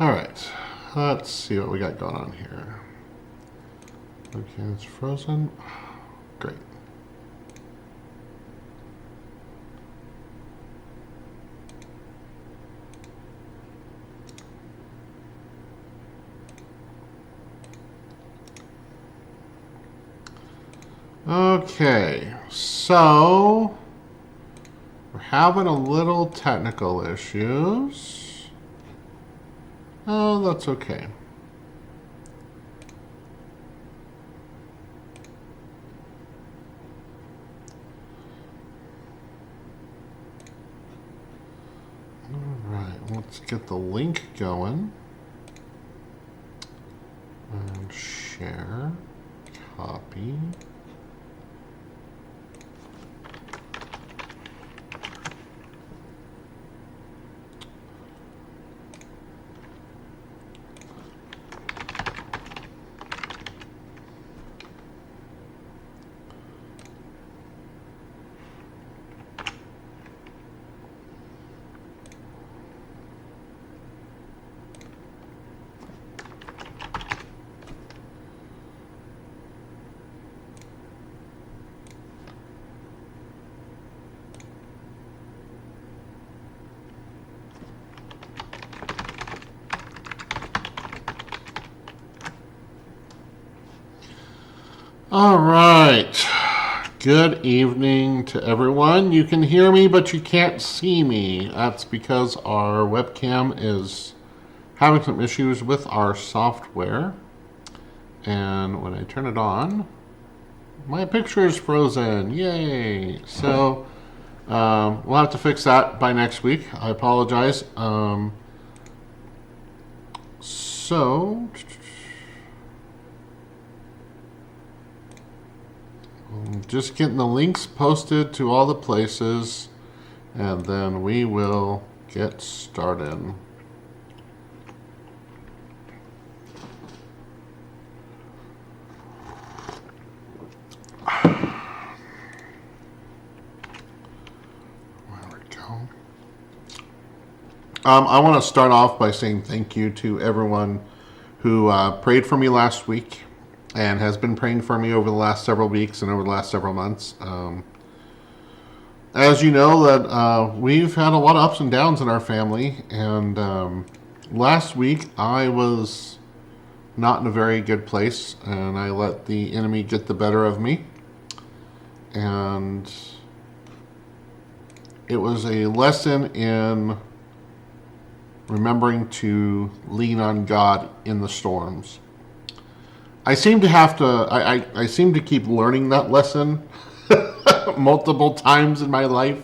All right, let's see what we got going on here. Okay, it's frozen. Great. Okay, so we're having a little technical issues. Oh, that's okay. All right, let's get the link going. And share, copy. All right. Good evening to everyone. You can hear me, but you can't see me. That's because our webcam is having some issues with our software. And when I turn it on, my picture is frozen. Yay! So we'll have to fix that by next week. I apologize. So just getting the links posted to all the places, and then we will get started. There we go. I want to start off by saying thank you to everyone who prayed for me last week and has been praying for me over the last several weeks and over the last several months. As you know, that we've had a lot of ups and downs in our family, and last week I was not in a very good place, and I let the enemy get the better of me, and it was a lesson in remembering to lean on God in the storms. I seem to have to. I seem to keep learning that lesson multiple times in my life.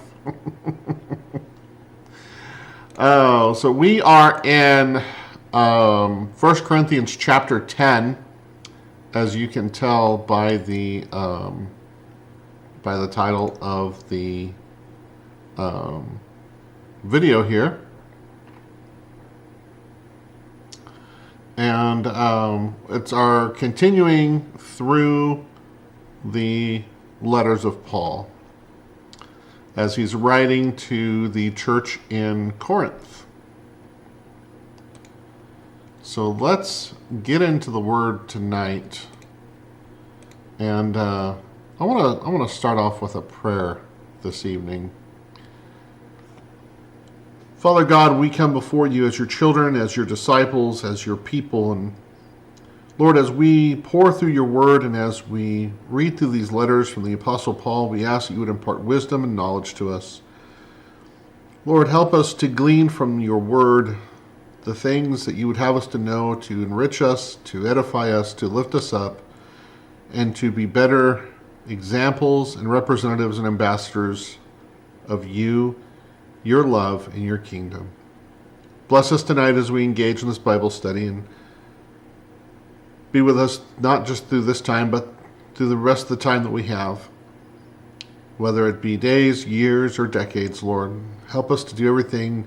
Oh, so we are in 1 Corinthians chapter 10, as you can tell by the title of the video here. And it's our continuing through the letters of Paul as he's writing to the church in Corinth. So let's get into the word tonight. And I want to start off with a prayer this evening. Father God, we come before you as your children, as your disciples, as your people. And Lord, as we pour through your word and as we read through these letters from the Apostle Paul, we ask that you would impart wisdom and knowledge to us. Lord, help us to glean from your word the things that you would have us to know, to enrich us, to edify us, to lift us up, and to be better examples and representatives and ambassadors of you, your love, and your kingdom. Bless us tonight as we engage in this Bible study, and be with us not just through this time, but through the rest of the time that we have. Whether it be days, years, or decades, Lord, help us to do everything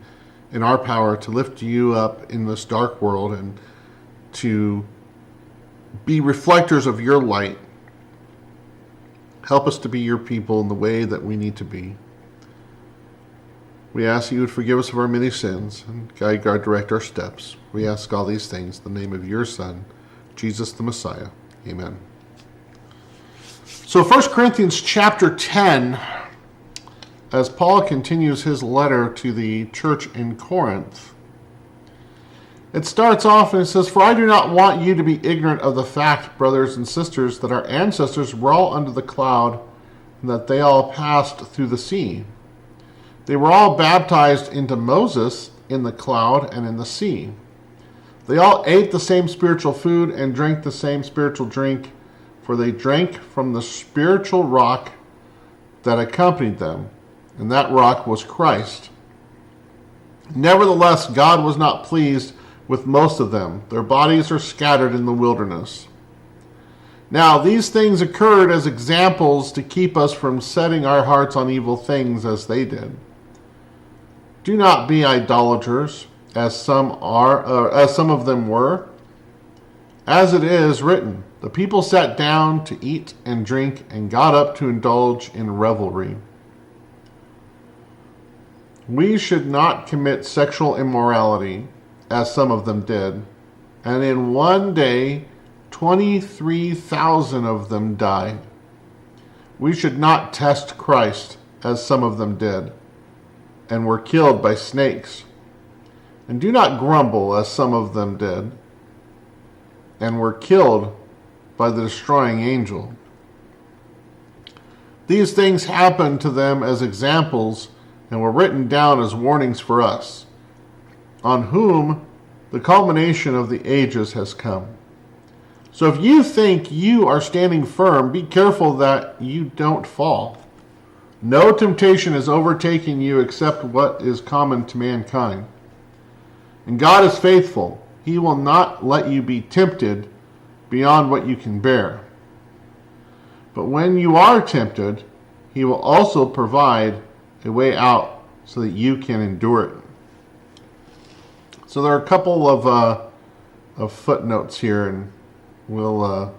in our power to lift you up in this dark world and to be reflectors of your light. Help us to be your people in the way that we need to be. We ask that you would forgive us of our many sins and guide, guard, direct our steps. We ask all these things in the name of your Son, Jesus the Messiah. Amen. So 1 Corinthians chapter 10, as Paul continues his letter to the church in Corinth, it starts off and it says, "For I do not want you to be ignorant of the fact, brothers and sisters, that our ancestors were all under the cloud, and that they all passed through the sea. They were all baptized into Moses in the cloud and in the sea. They all ate the same spiritual food and drank the same spiritual drink, for they drank from the spiritual rock that accompanied them, and that rock was Christ. Nevertheless, God was not pleased with most of them. Their bodies are scattered in the wilderness. Now, these things occurred as examples to keep us from setting our hearts on evil things as they did. Do not be idolaters, as some of them were. As it is written, the people sat down to eat and drink and got up to indulge in revelry. We should not commit sexual immorality, as some of them did, and in one day 23,000 of them died. We should not test Christ, as some of them did, and were killed by snakes. And do not grumble, as some of them did, and were killed by the destroying angel. These things happened to them as examples and were written down as warnings for us, on whom the culmination of the ages has come. So if you think you are standing firm, be careful that you don't fall. No temptation is overtaking you except what is common to mankind. And God is faithful. He will not let you be tempted beyond what you can bear. But when you are tempted, he will also provide a way out so that you can endure it." So there are a couple of footnotes here, and we'll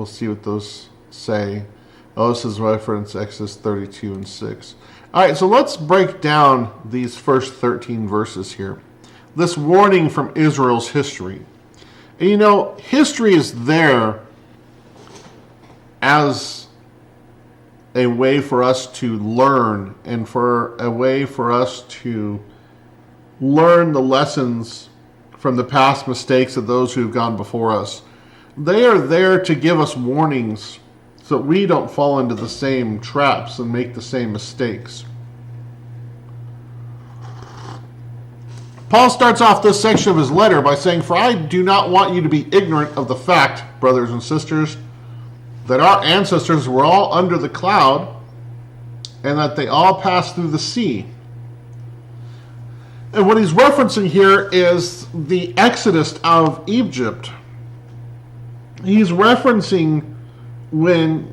see what those say. Oh, this is reference Exodus 32 and 6. All right, so let's break down these first 13 verses here. This warning from Israel's history. And you know, history is there as a way for us to learn and for a way for us to learn the lessons from the past mistakes of those who have gone before us. They are there to give us warnings so that we don't fall into the same traps and make the same mistakes. Paul starts off this section of his letter by saying, "For I do not want you to be ignorant of the fact, brothers and sisters, that our ancestors were all under the cloud and that they all passed through the sea." And what he's referencing here is the Exodus out of Egypt. He's referencing when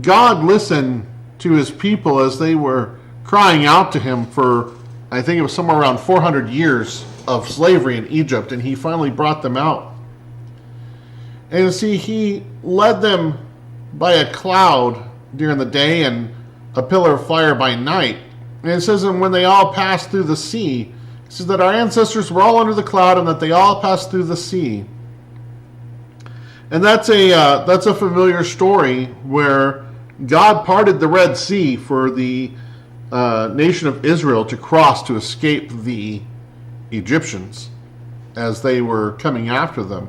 God listened to his people as they were crying out to him for, I think it was somewhere around 400 years of slavery in Egypt, and he finally brought them out. And see, he led them by a cloud during the day and a pillar of fire by night. And it says, and when they all passed through the sea, it says that our ancestors were all under the cloud and that they all passed through the sea. And that's a familiar story where God parted the Red Sea for the nation of Israel to cross to escape the Egyptians as they were coming after them.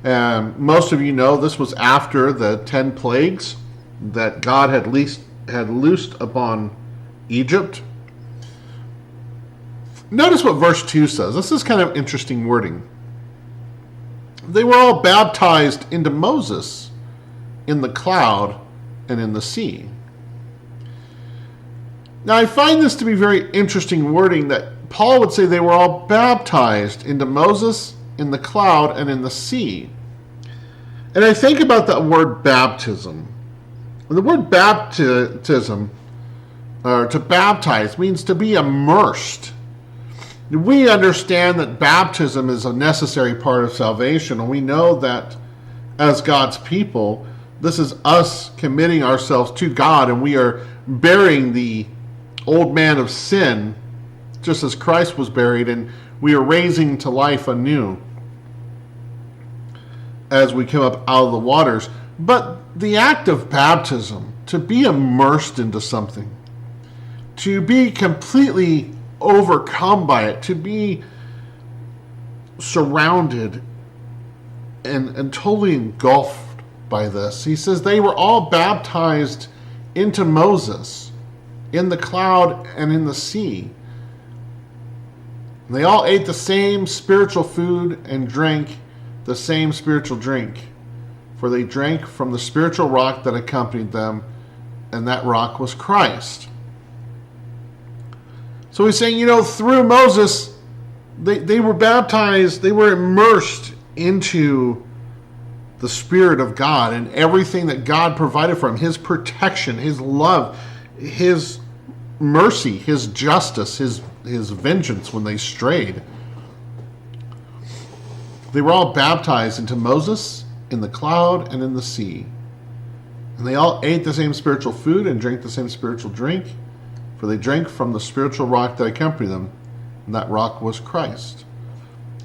And most of you know this was after the 10 plagues that God had loosed upon Egypt. Notice what verse 2 says. This is kind of interesting wording. They were all baptized into Moses in the cloud and in the sea. Now, I find this to be very interesting wording that Paul would say they were all baptized into Moses in the cloud and in the sea. And I think about that word baptism. And the word baptism, or to baptize, means to be immersed. We understand that baptism is a necessary part of salvation, and we know that as God's people, this is us committing ourselves to God, and we are burying the old man of sin just as Christ was buried, and we are raising to life anew as we come up out of the waters. But the act of baptism, to be immersed into something, to be completely overcome by it, to be surrounded and totally engulfed by this. He says they were all baptized into Moses in the cloud and in the sea. They all ate the same spiritual food and drank the same spiritual drink, for they drank from the spiritual rock that accompanied them, and that rock was Christ. So he's saying, through Moses, they were baptized, they were immersed into the Spirit of God and everything that God provided for him, his protection, his love, his mercy, his justice, his vengeance when they strayed. They were all baptized into Moses in the cloud and in the sea. And they all ate the same spiritual food and drank the same spiritual drink, for they drank from the spiritual rock that accompanied them, and that rock was Christ.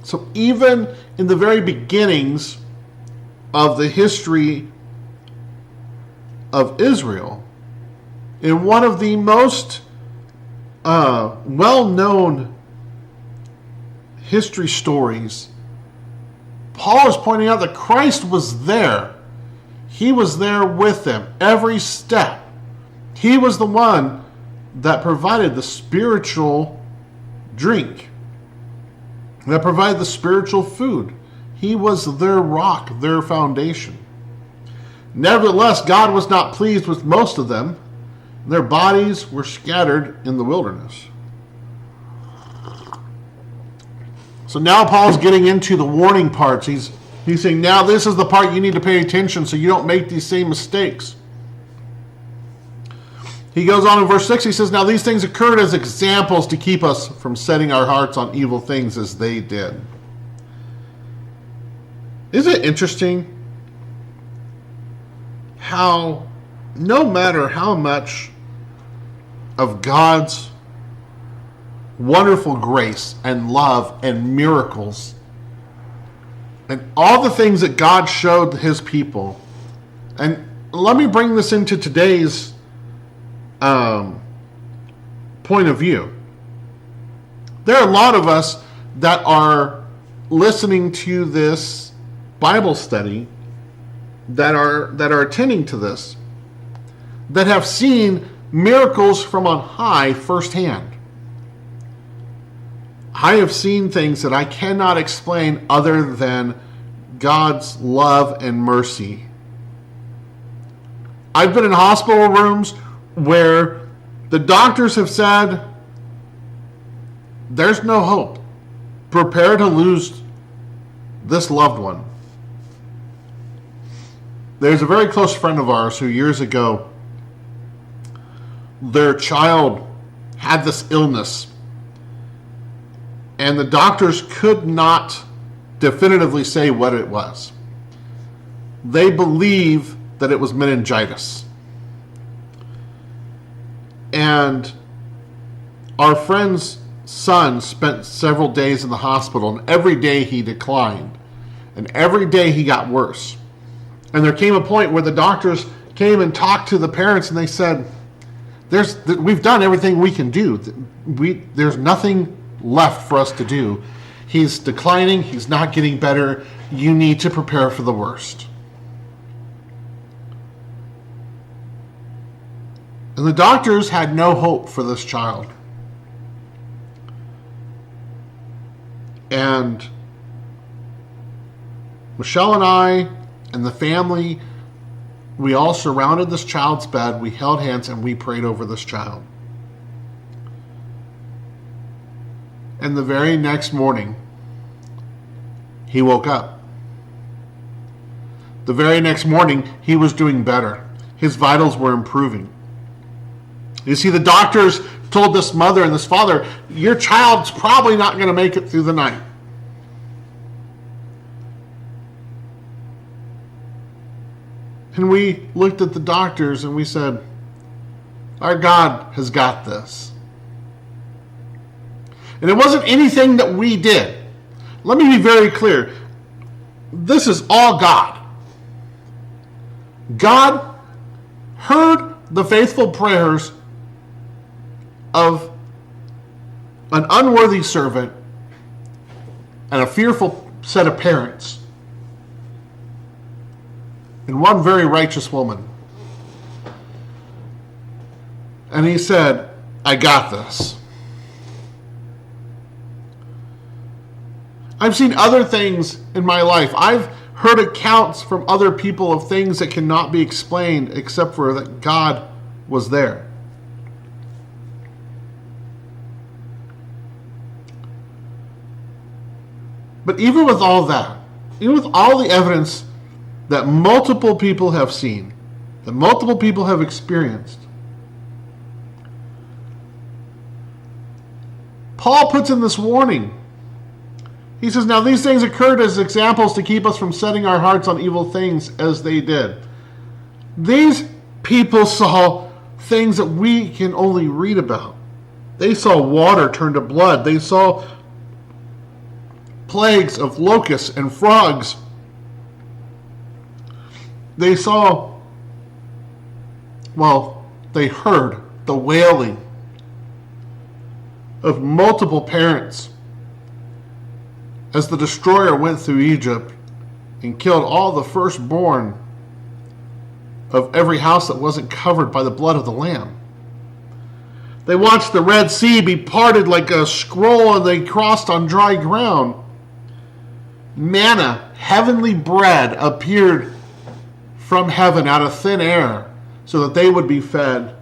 So even in the very beginnings of the history of Israel, in one of the most well-known history stories, Paul is pointing out that Christ was there. He was there with them every step. He was the one that provided the spiritual drink, that provided the spiritual food. He was their rock, their foundation. Nevertheless, God was not pleased with most of them. Their bodies were scattered in the wilderness. So now Paul's getting into the warning parts. He's saying, now this is the part you need to pay attention so you don't make these same mistakes. He goes on in verse 6, he says, now these things occurred as examples to keep us from setting our hearts on evil things as they did. Isn't it interesting how no matter how much of God's wonderful grace and love and miracles and all the things that God showed his people, and let me bring this into today's point of view. There are a lot of us that are listening to this Bible study, that are attending to this, that have seen miracles from on high firsthand. I have seen things that I cannot explain other than God's love and mercy. I've been in hospital rooms where the doctors have said, there's no hope. Prepare to lose this loved one. There's a very close friend of ours who years ago, their child had this illness, and the doctors could not definitively say what it was. They believe that it was meningitis. And our friend's son spent several days in the hospital, and every day he declined. And every day he got worse. And there came a point where the doctors came and talked to the parents, and they said, we've done everything we can do. There's nothing left for us to do. He's declining. He's not getting better. You need to prepare for the worst. And the doctors had no hope for this child. And Michelle and I and the family, we all surrounded this child's bed. We held hands and we prayed over this child. And the very next morning, he woke up. The very next morning, he was doing better. His vitals were improving. You see, the doctors told this mother and this father, your child's probably not going to make it through the night. And we looked at the doctors and we said, our God has got this. And it wasn't anything that we did. Let me be very clear. This is all God. God heard the faithful prayers of an unworthy servant and a fearful set of parents and one very righteous woman. And he said, I got this. I've seen other things in my life. I've heard accounts from other people of things that cannot be explained except for that God was there. But even with all that, even with all the evidence that multiple people have seen, that multiple people have experienced, Paul puts in this warning. He says, now these things occurred as examples to keep us from setting our hearts on evil things as they did. These people saw things that we can only read about. They saw water turn to blood. They saw plagues of locusts and frogs. They saw, they heard the wailing of multiple parents as the destroyer went through Egypt and killed all the firstborn of every house that wasn't covered by the blood of the Lamb. They watched the Red Sea be parted like a scroll and they crossed on dry ground. Manna, heavenly bread, appeared from heaven out of thin air so that they would be fed.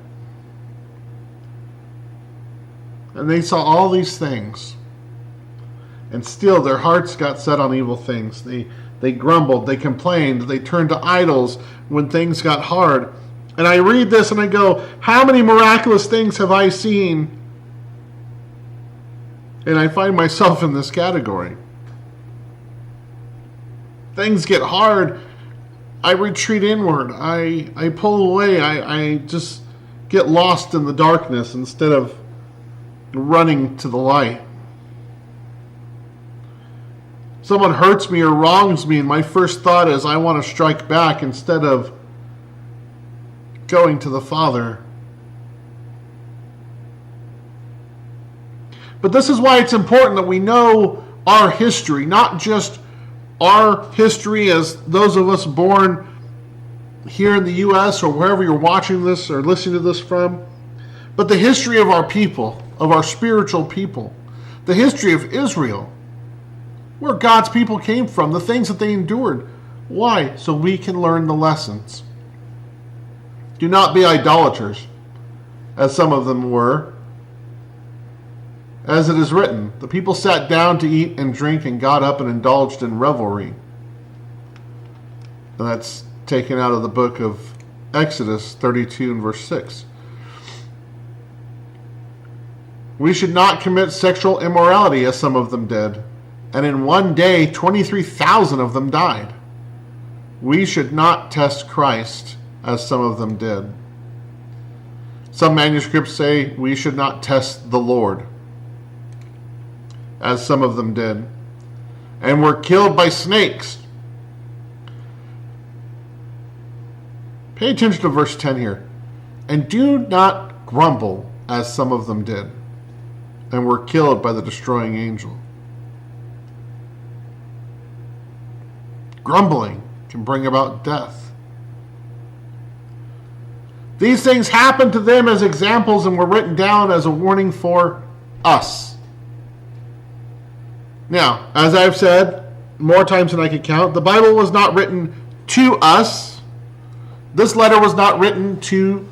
And they saw all these things. And still their hearts got set on evil things. They grumbled, they complained, they turned to idols when things got hard. And I read this and I go, how many miraculous things have I seen? And I find myself in this category. Things get hard, I retreat inward. I pull away. I just get lost in the darkness instead of running to the light. Someone hurts me or wrongs me, and my first thought is I want to strike back instead of going to the Father. But this is why it's important that we know our history, not just our history as those of us born here in the U.S. or wherever you're watching this or listening to this from, but the history of our people, of our spiritual people, the history of Israel, where God's people came from, the things that they endured. Why? So we can learn the lessons. Do not be idolaters, as some of them were. As it is written, the people sat down to eat and drink and got up and indulged in revelry. And that's taken out of the book of Exodus 32 and verse 6. We should not commit sexual immorality as some of them did. And in one day, 23,000 of them died. We should not test Christ as some of them did. Some manuscripts say we should not test the Lord as some of them did, and were killed by snakes. Pay attention to verse 10 here. And do not grumble as some of them did, and were killed by the destroying angel. Grumbling can bring about death. These things happened to them as examples and were written down as a warning for us. Now, as I've said more times than I can count, the Bible was not written to us. This letter was not written to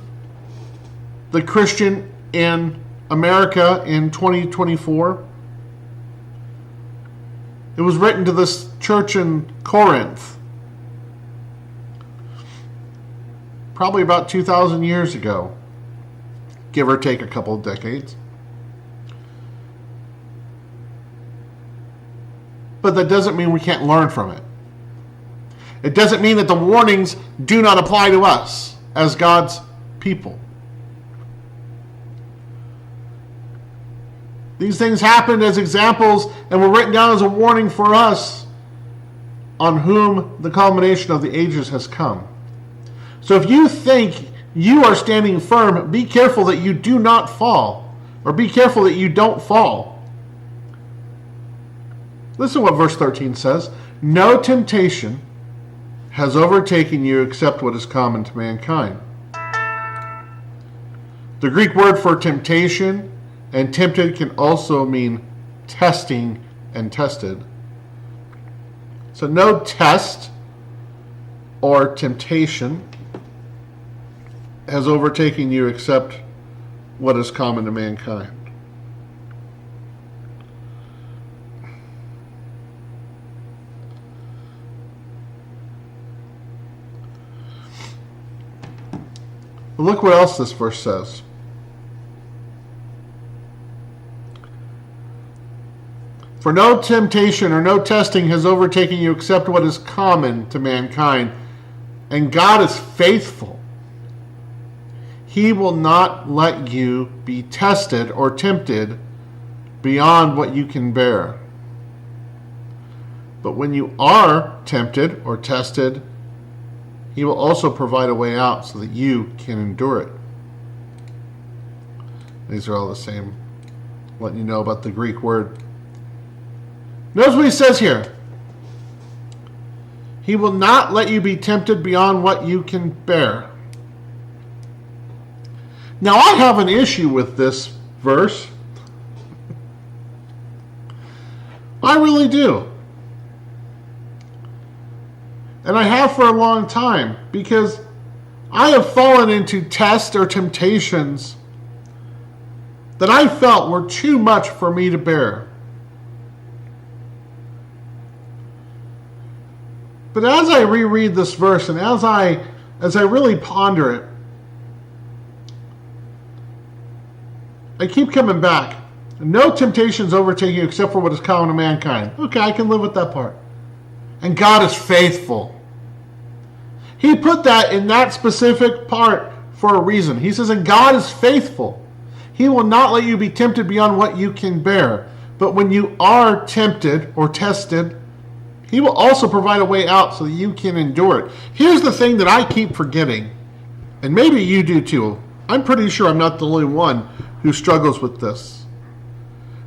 the Christian in America in 2024. It was written to this church in Corinth, probably about 2,000 years ago, give or take a couple of decades. But that doesn't mean we can't learn from it. It doesn't mean that the warnings do not apply to us as God's people. These things happened as examples and were written down as a warning for us on whom the culmination of the ages has come. So if you think you are standing firm, be careful that you do not fall, or be careful that you don't fall. Listen to what verse 13 says. No temptation has overtaken you except what is common to mankind. The Greek word for temptation and tempted can also mean testing and tested. So no test or temptation has overtaken you except what is common to mankind. Look what else this verse says. For no temptation or no testing has overtaken you except what is common to mankind. And God is faithful. He will not let you be tested or tempted beyond what you can bear. But when you are tempted or tested, He will also provide a way out so that you can endure it. These are all the same. Letting you know about the Greek word. Notice what he says here. He will not let you be tempted beyond what you can bear. Now I have an issue with this verse. I really do. And I have for a long time, because I have fallen into tests or temptations that I felt were too much for me to bear. But as I reread this verse and as I really ponder it, I keep coming back. No temptations overtake you except for what is common to mankind. Okay, I can live with that part. And God is faithful. He put that in that specific part for a reason. He says, and God is faithful. He will not let you be tempted beyond what you can bear. But when you are tempted or tested, He will also provide a way out so that you can endure it. Here's the thing that I keep forgetting, and maybe you do too. I'm pretty sure I'm not the only one who struggles with this.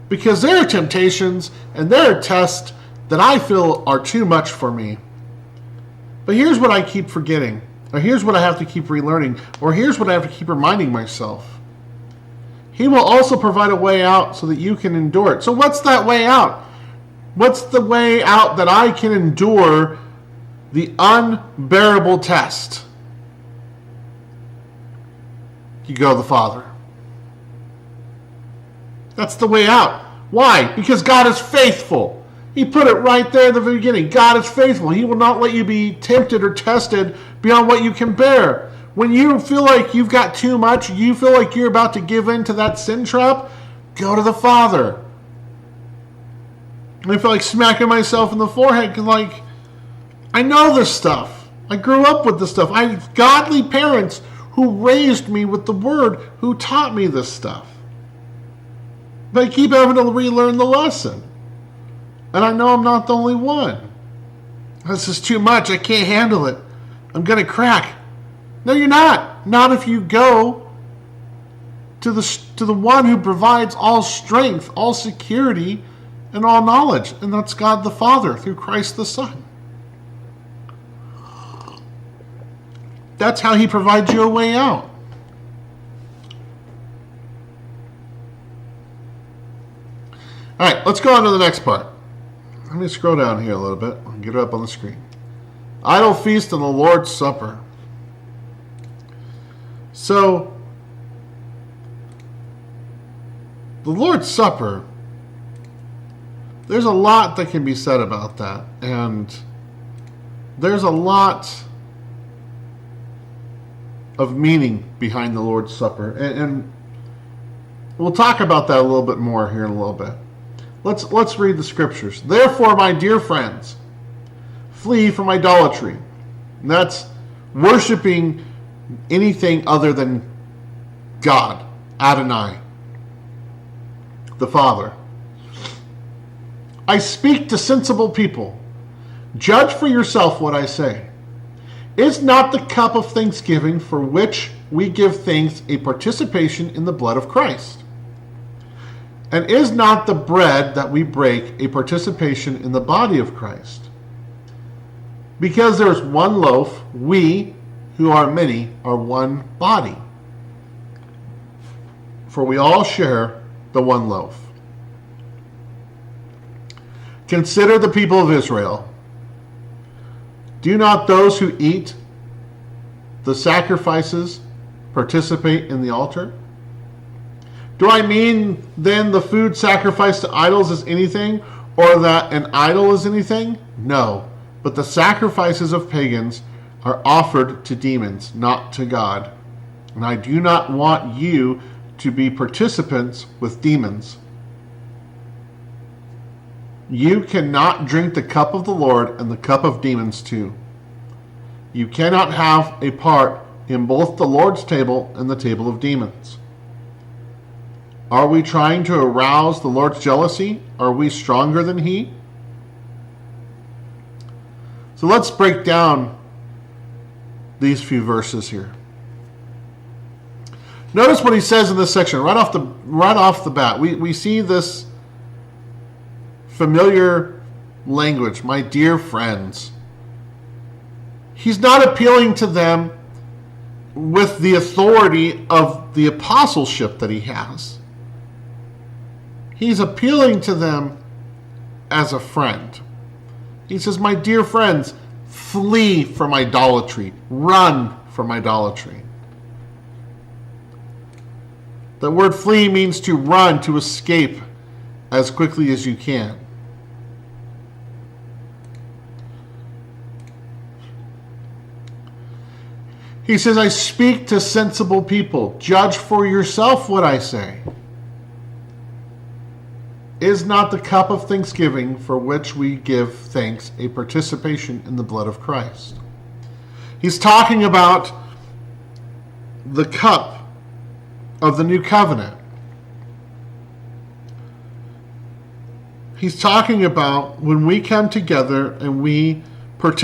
Because there are temptations and there are tests that I feel are too much for me. But here's what I keep forgetting, or here's what I have to keep relearning, or here's what I have to keep reminding myself. He will also provide a way out so that you can endure it. So what's that way out? What's the way out that I can endure the unbearable test? You go to the Father. That's the way out. Why? Because God is faithful. He put it right there at the beginning. God is faithful. He will not let you be tempted or tested beyond what you can bear. When you feel like you've got too much, you feel like you're about to give in to that sin trap, go to the Father. I feel like smacking myself in the forehead because, like, I know this stuff. I grew up with this stuff. I have godly parents who raised me with the Word, who taught me this stuff. But I keep having to relearn the lesson. And I know I'm not the only one. This is too much. I can't handle it. I'm going to crack. No, you're not. Not if you go to the one who provides all strength, all security, and all knowledge. And that's God the Father through Christ the Son. That's how He provides you a way out. All right, let's go on to the next part. Let me scroll down here a little bit and get it up on the screen. Idle feast and the Lord's Supper. So, the Lord's Supper, there's a lot that can be said about that. And there's a lot of meaning behind the Lord's Supper. And we'll talk about that a little bit more here in a little bit. Let's read the scriptures. Therefore, my dear friends, flee from idolatry. And that's worshiping anything other than God, Adonai. the Father. I speak to sensible people. Judge for yourself what I say. Is not the cup of thanksgiving for which we give thanks a participation in the blood of Christ? And is not the bread that we break a participation in the body of Christ? Because there is one loaf, we, who are many, are one body. For we all share the one loaf. Consider the people of Israel. Do not those who eat the sacrifices participate in the altar? Do I mean then the food sacrificed to idols is anything, or that an idol is anything? No, but the sacrifices of pagans are offered to demons, not to God. And I do not want you to be participants with demons. You cannot drink the cup of the Lord and the cup of demons too. You cannot have a part in both the Lord's table and the table of demons. Are we trying to arouse the Lord's jealousy? Are we stronger than He? So let's break down these few verses here. Notice what he says in this section right off the bat. We see this familiar language, my dear friends. He's not appealing to them with the authority of the apostleship that he has. He's appealing to them as a friend. He says, my dear friends, flee from idolatry. Run from idolatry. The word flee means to run, to escape as quickly as you can. He says, I speak to sensible people. Judge for yourself what I say. Is not the cup of thanksgiving for which we give thanks a participation in the blood of Christ? He's talking about the cup of the new covenant. He's talking about when we come together and we participate